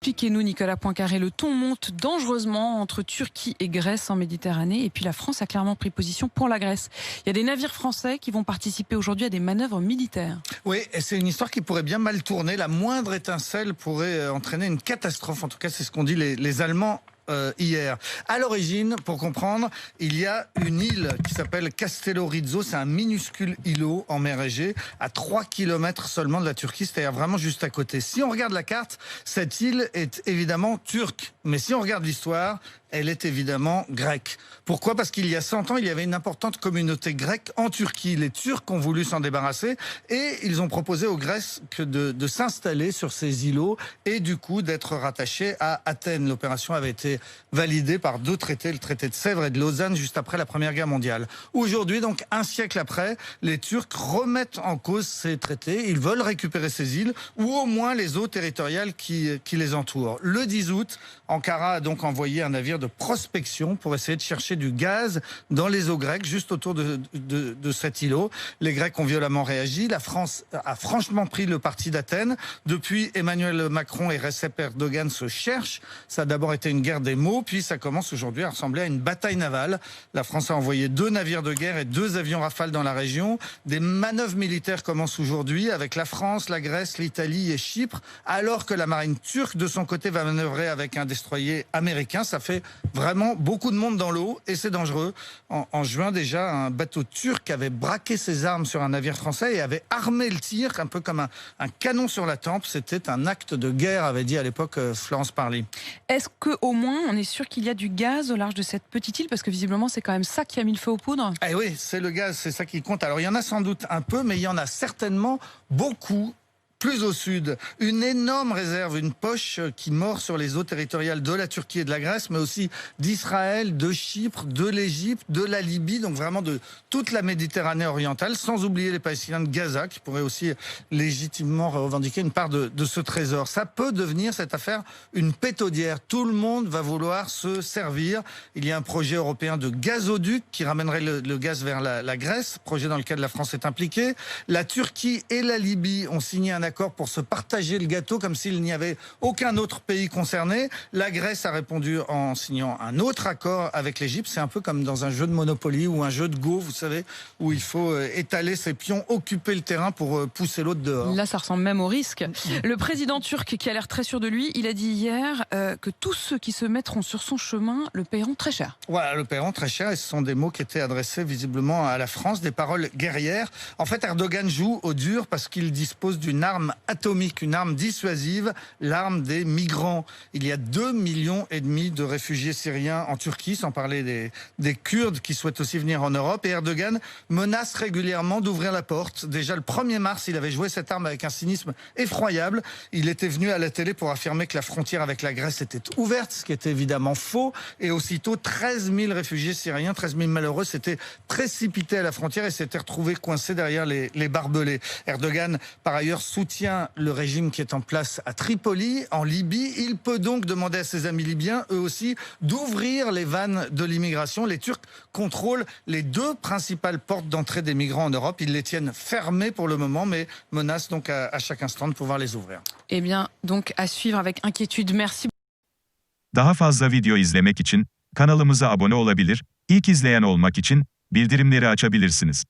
expliquez-nous, Nicolas Poincaré, le ton monte dangereusement entre Turquie et Grèce en Méditerranée. Et puis la France a clairement pris position pour la Grèce. Il y a des navires français qui vont participer aujourd'hui à des manœuvres militaires. Oui, et c'est une histoire qui pourrait bien mal tourner. La moindre étincelle pourrait entraîner une catastrophe. En tout cas, c'est ce qu'ont dit les Allemands hier. À l'origine, pour comprendre, il y a une île qui s'appelle Castello Rizzo. C'est un minuscule îlot en mer Égée, à 3 km seulement de la Turquie, c'est-à-dire vraiment juste à côté. Si on regarde la carte, cette île est évidemment turque. Mais si on regarde l'histoire, elle est évidemment grecque. Pourquoi? Parce qu'il y a 100 ans, il y avait une importante communauté grecque en Turquie. Les Turcs ont voulu s'en débarrasser et ils ont proposé aux Grecs de s'installer sur ces îlots et du coup d'être rattachés à Athènes. L'opération avait été validée par 2 traités, le traité de Sèvres et de Lausanne, juste après la Première Guerre mondiale. Aujourd'hui, donc un siècle après, les Turcs remettent en cause ces traités. Ils veulent récupérer ces îles ou au moins les eaux territoriales qui les entourent. Le 10 août, Ankara a donc envoyé un navire de prospection pour essayer de chercher du gaz dans les eaux grecques, juste autour de cet îlot. Les Grecs ont violemment réagi. La France a franchement pris le parti d'Athènes. Depuis, Emmanuel Macron et Recep Erdogan se cherchent. Ça a d'abord été une guerre des mots, puis ça commence aujourd'hui à ressembler à une bataille navale. La France a envoyé 2 navires de guerre et 2 avions Rafale dans la région. Des manœuvres militaires commencent aujourd'hui avec la France, la Grèce, l'Italie et Chypre, alors que la marine turque, de son côté, va manœuvrer avec un destroyer américain. Ça fait vraiment beaucoup de monde dans l'eau et c'est dangereux. En juin déjà, un bateau turc avait braqué ses armes sur un navire français et avait armé le tir, un peu comme un canon sur la tempe. C'était un acte de guerre, avait dit à l'époque Florence Parly. Est-ce qu'au moins on est sûr qu'il y a du gaz au large de cette petite île? Parce que visiblement c'est quand même ça qui a mis le feu aux poudres. Eh oui, c'est le gaz, c'est ça qui compte. Alors il y en a sans doute un peu, mais il y en a certainement beaucoup. Plus au sud, une énorme réserve, une poche qui mord sur les eaux territoriales de la Turquie et de la Grèce, mais aussi d'Israël, de Chypre, de l'Égypte, de la Libye, donc vraiment de toute la Méditerranée orientale, sans oublier les Palestiniens de Gaza, qui pourraient aussi légitimement revendiquer une part de ce trésor. Ça peut devenir, cette affaire, une pétaudière. Tout le monde va vouloir se servir. Il y a un projet européen de gazoduc qui ramènerait le gaz vers la Grèce, projet dans lequel la France est impliquée. La Turquie et la Libye ont signé un accord pour se partager le gâteau comme s'il n'y avait aucun autre pays concerné. La Grèce a répondu en signant un autre accord avec l'Égypte. C'est un peu comme dans un jeu de Monopoly ou un jeu de Go, vous savez, où il faut étaler ses pions, occuper le terrain pour pousser l'autre dehors. Là, ça ressemble même au risque. Le président turc, qui a l'air très sûr de lui, il a dit hier que tous ceux qui se mettront sur son chemin le paieront très cher. Voilà, le paieront très cher, et ce sont des mots qui étaient adressés visiblement à la France, des paroles guerrières. En fait, Erdogan joue au dur parce qu'il dispose d'une arme atomique, une arme dissuasive, l'arme des migrants. Il y a 2,5 millions de réfugiés syriens en Turquie, sans parler des Kurdes qui souhaitent aussi venir en Europe. Et Erdogan menace régulièrement d'ouvrir la porte. Déjà le 1er mars, il avait joué cette arme avec un cynisme effroyable. Il était venu à la télé pour affirmer que la frontière avec la Grèce était ouverte, ce qui était évidemment faux. Et aussitôt, 13 000 réfugiés syriens, 13 000 malheureux, s'étaient précipités à la frontière et s'étaient retrouvés coincés derrière les barbelés. Erdogan, par ailleurs, soutient le régime qui est en place à Tripoli, en Libye. Il peut donc demander à ses amis libyens, eux aussi, d'ouvrir les vannes de l'immigration. Les Turcs contrôlent les 2 principales portes d'entrée des migrants en Europe. Ils les tiennent fermées pour le moment, mais menacent donc à chaque instant de pouvoir les ouvrir. Eh bien, donc à suivre avec inquiétude. Merci. Daha fazla video izlemek için kanalımıza abone olabilir, ilk izleyen olmak için bildirimleri açabilirsiniz.